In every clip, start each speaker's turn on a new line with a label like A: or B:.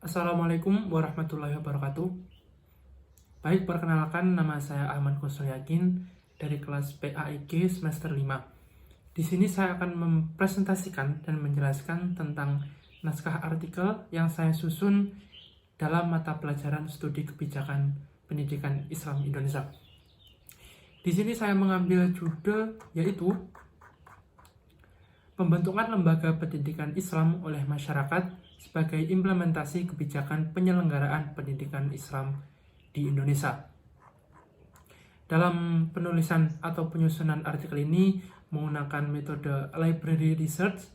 A: Assalamualaikum warahmatullahi wabarakatuh. Baik, perkenalkan nama saya Ahmad Kusnul Yakin dari kelas PAIG semester 5. Di sini saya akan mempresentasikan dan menjelaskan tentang naskah artikel yang saya susun dalam mata pelajaran studi kebijakan pendidikan Islam Indonesia. Di sini saya mengambil judul yaitu Pembentukan Lembaga Pendidikan Islam oleh Masyarakat sebagai implementasi kebijakan penyelenggaraan pendidikan Islam di Indonesia. Dalam penulisan atau penyusunan artikel ini menggunakan metode library research,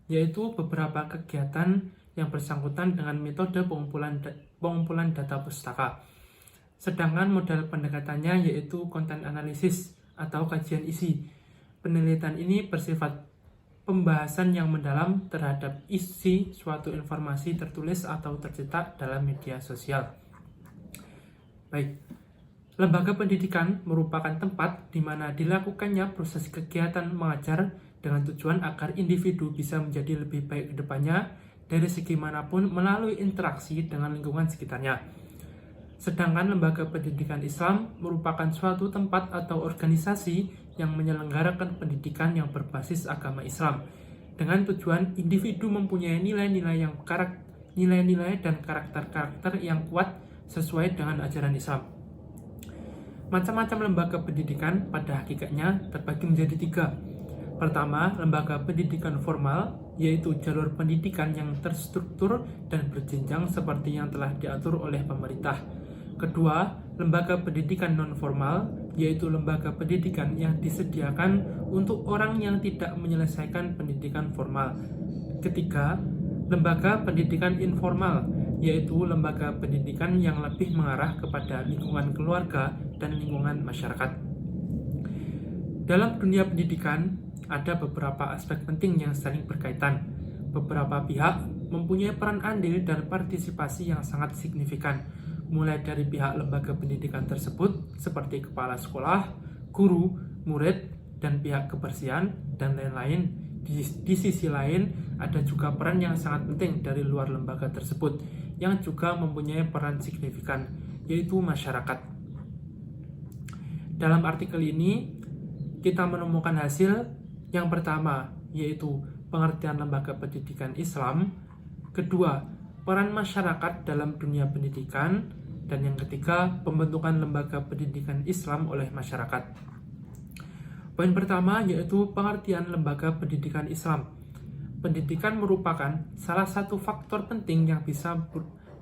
A: yaitu beberapa kegiatan yang bersangkutan dengan metode pengumpulan data pustaka. Sedangkan model pendekatannya yaitu content analysis atau kajian isi. Penelitian ini bersifat pembahasan yang mendalam terhadap isi suatu informasi tertulis atau tercetak dalam media sosial. Baik, lembaga pendidikan merupakan tempat di mana dilakukannya proses kegiatan mengajar dengan tujuan agar individu bisa menjadi lebih baik ke depannya dari segi manapun melalui interaksi dengan lingkungan sekitarnya. Sedangkan lembaga pendidikan Islam merupakan suatu tempat atau organisasi yang menyelenggarakan pendidikan yang berbasis agama Islam dengan tujuan individu mempunyai nilai-nilai dan karakter-karakter yang kuat sesuai dengan ajaran Islam. Macam-macam lembaga pendidikan pada hakikatnya terbagi menjadi 3. Pertama, lembaga pendidikan formal, yaitu jalur pendidikan yang terstruktur dan berjenjang seperti yang telah diatur oleh pemerintah. Kedua, lembaga pendidikan non-formal, yaitu lembaga pendidikan yang disediakan untuk orang yang tidak menyelesaikan pendidikan formal. Ketiga, lembaga pendidikan informal, yaitu lembaga pendidikan yang lebih mengarah kepada lingkungan keluarga dan lingkungan masyarakat. Dalam dunia pendidikan, ada beberapa aspek penting yang saling berkaitan. Beberapa pihak mempunyai peran andil dan partisipasi yang sangat signifikan, mulai dari pihak lembaga pendidikan tersebut seperti kepala sekolah, guru, murid, dan pihak kebersihan, dan lain-lain. Di sisi lain, ada juga peran yang sangat penting dari luar lembaga tersebut, yang juga mempunyai peran signifikan, yaitu masyarakat. Dalam artikel ini, kita menemukan hasil yang pertama, yaitu pengertian lembaga pendidikan Islam. Kedua, peran masyarakat dalam dunia pendidikan. Dan yang ketiga, pembentukan lembaga pendidikan Islam oleh masyarakat. Poin pertama yaitu pengertian lembaga pendidikan Islam. Pendidikan merupakan salah satu faktor penting yang bisa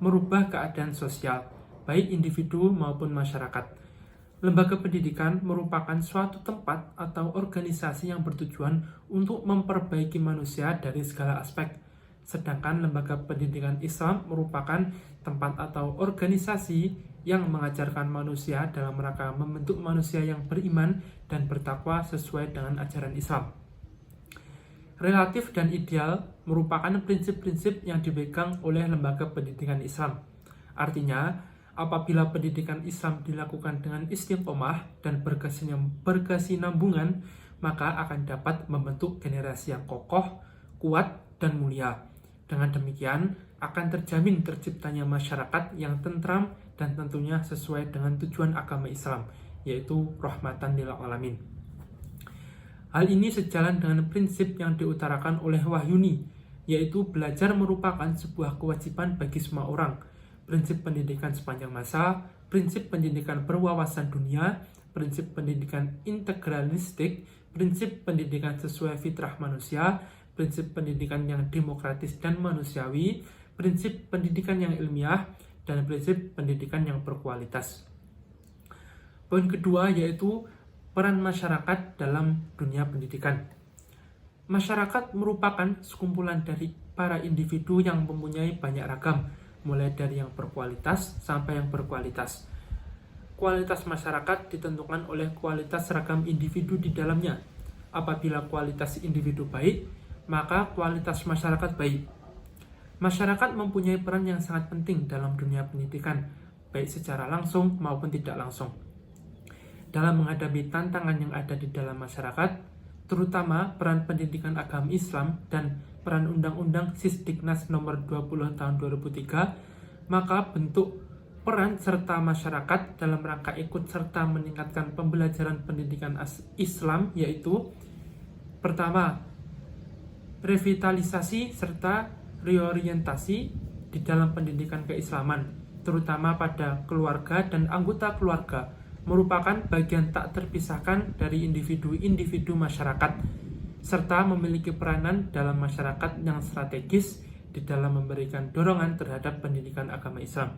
A: merubah keadaan sosial, baik individu maupun masyarakat. Lembaga pendidikan merupakan suatu tempat atau organisasi yang bertujuan untuk memperbaiki manusia dari segala aspek. Sedangkan lembaga pendidikan Islam merupakan tempat atau organisasi yang mengajarkan manusia dalam rangka membentuk manusia yang beriman dan bertakwa sesuai dengan ajaran Islam. Relatif dan ideal merupakan prinsip-prinsip yang dipegang oleh lembaga pendidikan Islam. Artinya, apabila pendidikan Islam dilakukan dengan istiqomah dan berkesinambungan, maka akan dapat membentuk generasi yang kokoh, kuat, dan mulia. Dengan demikian, akan terjamin terciptanya masyarakat yang tentram dan tentunya sesuai dengan tujuan agama Islam, yaitu rahmatan lil alamin. Hal ini sejalan dengan prinsip yang diutarakan oleh Wahyuni, yaitu belajar merupakan sebuah kewajiban bagi semua orang. Prinsip pendidikan sepanjang masa, prinsip pendidikan berwawasan dunia, prinsip pendidikan integralistik, prinsip pendidikan sesuai fitrah manusia, prinsip pendidikan yang demokratis dan manusiawi, prinsip pendidikan yang ilmiah, dan prinsip pendidikan yang berkualitas. Poin kedua yaitu peran masyarakat dalam dunia pendidikan. Masyarakat merupakan sekumpulan dari para individu yang mempunyai banyak ragam, mulai dari yang berkualitas sampai yang berkualitas. Kualitas masyarakat ditentukan oleh kualitas ragam individu di dalamnya. Apabila kualitas individu baik, maka kualitas masyarakat baik. Masyarakat mempunyai peran yang sangat penting dalam dunia pendidikan, baik secara langsung maupun tidak langsung. Dalam menghadapi tantangan yang ada di dalam masyarakat, terutama peran pendidikan agama Islam dan peran Undang-Undang Sisdiknas nomor 20 tahun 2003, maka bentuk peran serta masyarakat dalam rangka ikut serta meningkatkan pembelajaran pendidikan Islam yaitu pertama, revitalisasi serta reorientasi di dalam pendidikan keislaman, terutama pada keluarga dan anggota keluarga, merupakan bagian tak terpisahkan dari individu-individu masyarakat, serta memiliki peranan dalam masyarakat yang strategis di dalam memberikan dorongan terhadap pendidikan agama Islam.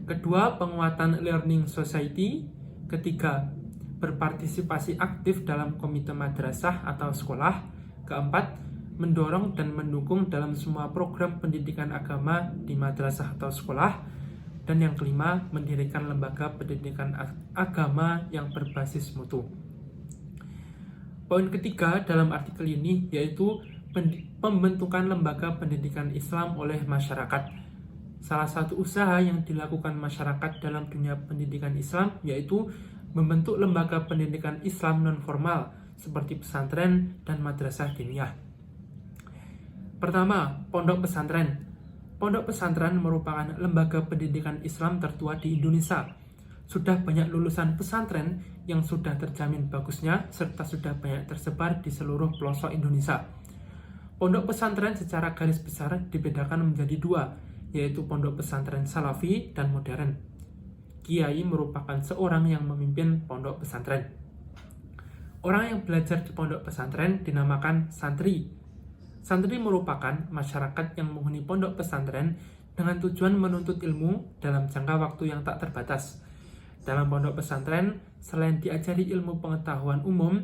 A: Kedua, penguatan learning society. Ketiga, berpartisipasi aktif dalam komite madrasah atau sekolah. Keempat, mendorong dan mendukung dalam semua program pendidikan agama di madrasah atau sekolah. Dan yang kelima, mendirikan lembaga pendidikan agama yang berbasis mutu. Poin ketiga dalam artikel ini yaitu pembentukan lembaga pendidikan Islam oleh masyarakat. Salah satu usaha yang dilakukan masyarakat dalam dunia pendidikan Islam yaitu membentuk lembaga pendidikan Islam non-formal seperti pesantren dan madrasah diniyah. Pertama, pondok pesantren. Pondok pesantren merupakan lembaga pendidikan Islam tertua di Indonesia. Sudah banyak lulusan pesantren yang sudah terjamin bagusnya serta sudah banyak tersebar di seluruh pelosok Indonesia. Pondok pesantren secara garis besar dibedakan menjadi dua, yaitu pondok pesantren salafi dan modern. Kiai merupakan seorang yang memimpin pondok pesantren. Orang yang belajar di pondok pesantren dinamakan santri. Santri merupakan masyarakat yang menghuni pondok pesantren dengan tujuan menuntut ilmu dalam jangka waktu yang tak terbatas. Dalam pondok pesantren, selain diajari ilmu pengetahuan umum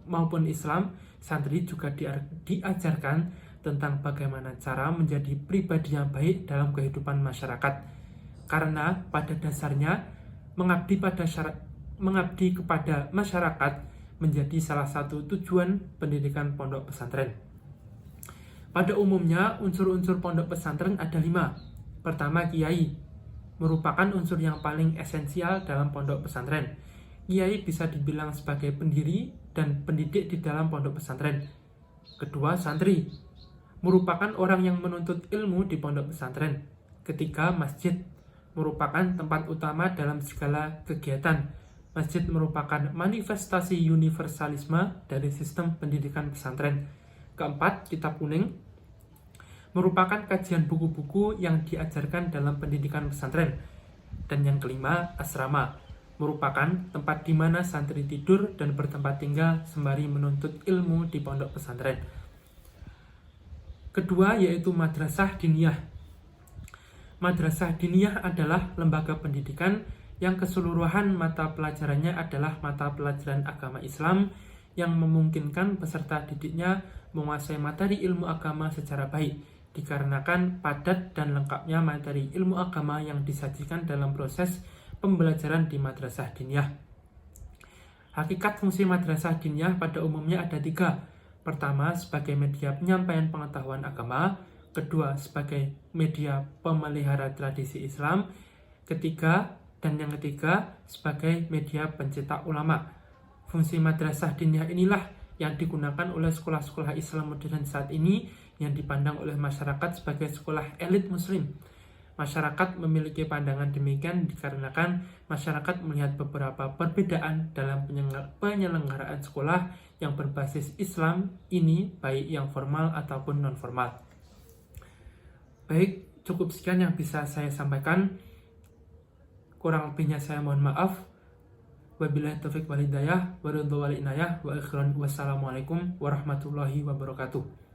A: maupun Islam, santri juga diajarkan tentang bagaimana cara menjadi pribadi yang baik dalam kehidupan masyarakat. Karena pada dasarnya mengabdi kepada masyarakat menjadi salah satu tujuan pendidikan pondok pesantren. Pada umumnya unsur-unsur pondok pesantren ada 5. Pertama, kiai merupakan unsur yang paling esensial dalam pondok pesantren. Kiai bisa dibilang sebagai pendiri dan pendidik di dalam pondok pesantren. Kedua, santri merupakan orang yang menuntut ilmu di pondok pesantren. Ketiga, masjid merupakan tempat utama dalam segala kegiatan. Masjid merupakan manifestasi universalisme dari sistem pendidikan pesantren. Keempat, kitab kuning merupakan kajian buku-buku yang diajarkan dalam pendidikan pesantren. Dan yang kelima, asrama merupakan tempat di mana santri tidur dan bertempat tinggal sembari menuntut ilmu di pondok pesantren. Kedua yaitu madrasah diniyah. Madrasah diniyah adalah lembaga pendidikan yang keseluruhan mata pelajarannya adalah mata pelajaran agama Islam yang memungkinkan peserta didiknya menguasai materi ilmu agama secara baik, dikarenakan padat dan lengkapnya materi ilmu agama yang disajikan dalam proses pembelajaran di madrasah diniyah. Hakikat fungsi madrasah diniyah pada umumnya ada 3. Pertama, sebagai media penyampaian pengetahuan agama. Kedua, sebagai media pemelihara tradisi Islam. Ketiga, sebagai media pencetak ulama. Fungsi madrasah diniyah inilah yang digunakan oleh sekolah-sekolah Islam modern saat ini yang dipandang oleh masyarakat sebagai sekolah elit muslim. Masyarakat memiliki pandangan demikian dikarenakan masyarakat melihat beberapa perbedaan dalam penyelenggaraan sekolah yang berbasis Islam ini, baik yang formal ataupun non-formal. Baik, cukup sekian yang bisa saya sampaikan. Kurang lebihnya saya mohon maaf. Wabillahi taufiq wal hidayah, wassalamualaikum warahmatullahi wabarakatuh.